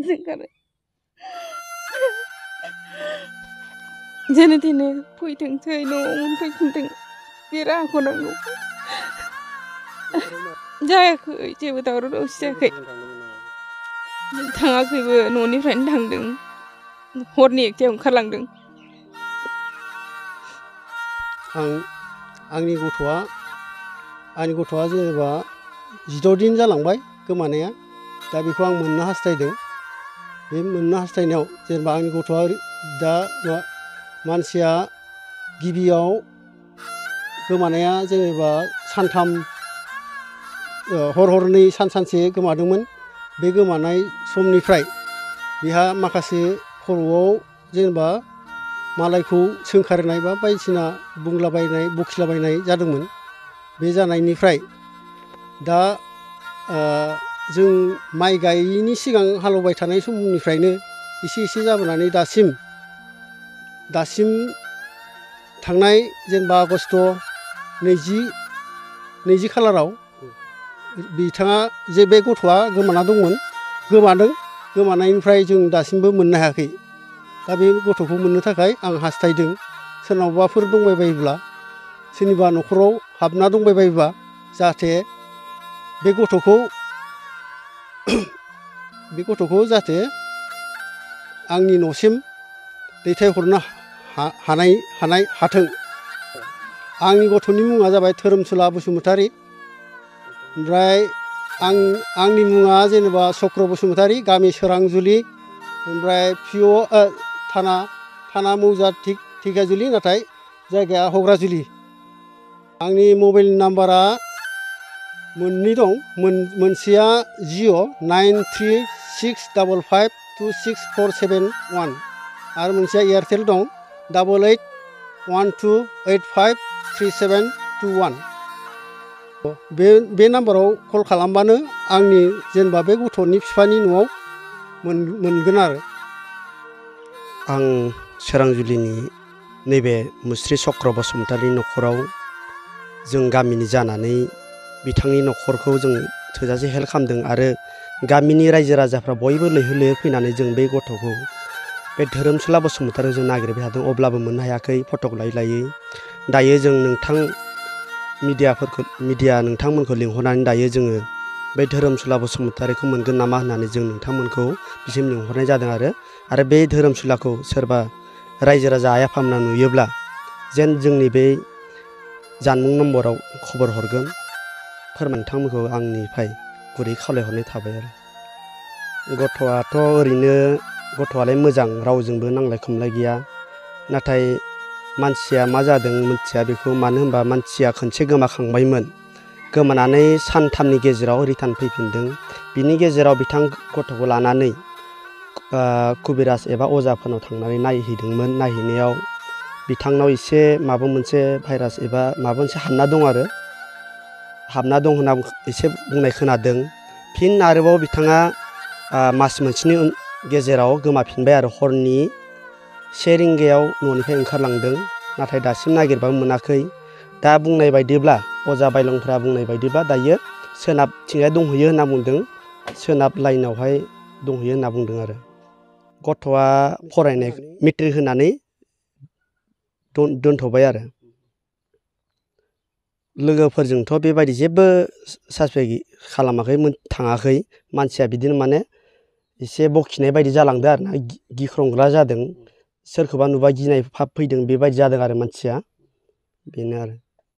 जोंखारो जेने थेने फैथोंसै न'आव मोनफैफिनथों बे राहाखौ नांगौ जायाखै जेबो दावराव दावसि जायाखै थाङाखैबो न'निफ्रायनो थांदों हरनि एकथायाव ओंखारलांदों आंनि गथ'आ जेनेबा 16 दिन जालांबाय गोमानाया दा बेखौ आं मोननो हास्थायदों बे मोननो हास्थायनायाव जेनेबा आंनि गथ'आ दा मानसिया गिबियाव गोमानाया जेनेबा सानथाम हरनै सानसे गोमादोंमोन बे गोमानाय समनिफ्राय बिहा माखासे खर'आव जेनेबा मालायखौ सोंखारिनाय बा बायदिसिना बुंलाबायनाय बखिलाबायनाय जादोंमोन बे जानायनिफ्राय दा जों माइ गायैनि सिगां हालेवबाय थानाय समनिफ्रायनो एसे जाबोनानै दासिम थांनाय जेनेबा आगष्ट 20 खालाराव बिथाङा जे बे गथ'आ गोमादों गोमानायनिफ्राय जों दासिमबो मोननो हायाखै दा बे गथ'खौ मोननो थाखाय आं हास्थायदों सोरनावबाफोर दंबायबायोब्ला सोरनिबा न'खराव हाबना दंबायबायोबा जाहाथे बे गथ'खौ जाहाथे आंनि न'सिम दैथायहरनो हाथों आंनि गथ'नि मुङा जाबाय धोरोमसुला बसुमतारी ओमफ्राय आंनि मुङा जेनेबा चक्र बसुमतारी गामि सोरांजुलि ओमफ्राय थाना मौजा धिकियाजुलि नाथाय जायगाया हग्राजुलि आंनि मबाइल नाम्बारा मोननै दं मोनसेया जिअ 9365526471 आरो मोनसेया एयारटेल दं 8812853721 बे नाम्बाराव कल खालामबानो आंनि जेनेबा बे गथ'नि बिफानि न'आव मोनगोन आरो आं सोरांजुलिनि नैबे मुस्रि चक्र बसुमतारी न'खराव जों गामिनि जानानै बिथांनि न'खरखौ जों थोजासे हेल्प खालामदों आरो गामिनि रायजो राजाफ्रा बयबो लैहोर फैनानै जों बे गथ'खौ बे धोरोमसुला बसुमतारीखौ जों नागिरबाय थादों अब्लाबो मोननो हायाखै फटक लायै दायो जों मिडिया नोंथांमोनखौ लिंहरनानै दायो जोङो बे धोरोमसुला बसुमतारीखौ मोनगोन नामा होननानै जों नोंथांमोनखौ बिसिम लिंहरनाय जादों आरो बे धोरोमसुलाखौ सोरबा रायजो राजा आइ आफामोना नुयोब्ला जेन जोंनि बे जानबुं नम्बराव खबर हरगोन नोंथांमोनखौ आंनिफ्राय गुरै खावलायहरनाय थाबाय आरो गथ'आलाय मोजां रावजोंबो नांलाय खमलाय गैया नाथाय मानसिया मा जादों मिथिया बेखौ मानो होनबा मानसिया खनसे गोमाखांबायमोन गोमानानै सानथामनि गेजेराव रिटार्न फैफिनदों बिनि गेजेराव बिथां गथ'खौ लानानै कुबिराज एबा अजाफोरनाव थांनानै नायहैदोंमोन नायहैनायाव बिथांनाव एसे माबा मोनसे भाइरास एबा माबा मोनसे हाबना दं होनना एसे बुंनाय खोनादों फिन आरोबाव बिथाङा मास मोनसेनि गेजेराव गोमाफिनबाय आरो हरनि 1 रिंगायाव न'निफ्राय ओंखारलांदों नाथाय दासिम नागिरबाबो मोनाखै दा बुंनाय बायदिब्ला अजा बायलंफ्रा बुंनाय बायदिब्ला दायो सोनाबथिंजाय दंहैयो होनना बुंदों सोनाब लाइनावहाय दंहैयो होनना बुंदों आरो गथ'आ फरायनाय मेट्रिक होनानै दोनथ'बाय आरो लोगोफोरजोंथ' बेबायदि जेबो सासपेक्ट खालामाखै थाङाखै मानसिया बिदिनो माने एसे बखिनाय बायदि जालांदों आरो ना गिख्रंग्रा जादों सोरखौबा नुबा गिनाय भाब फैदों बेबायदि जादों आरो मानसिया बेनो आरो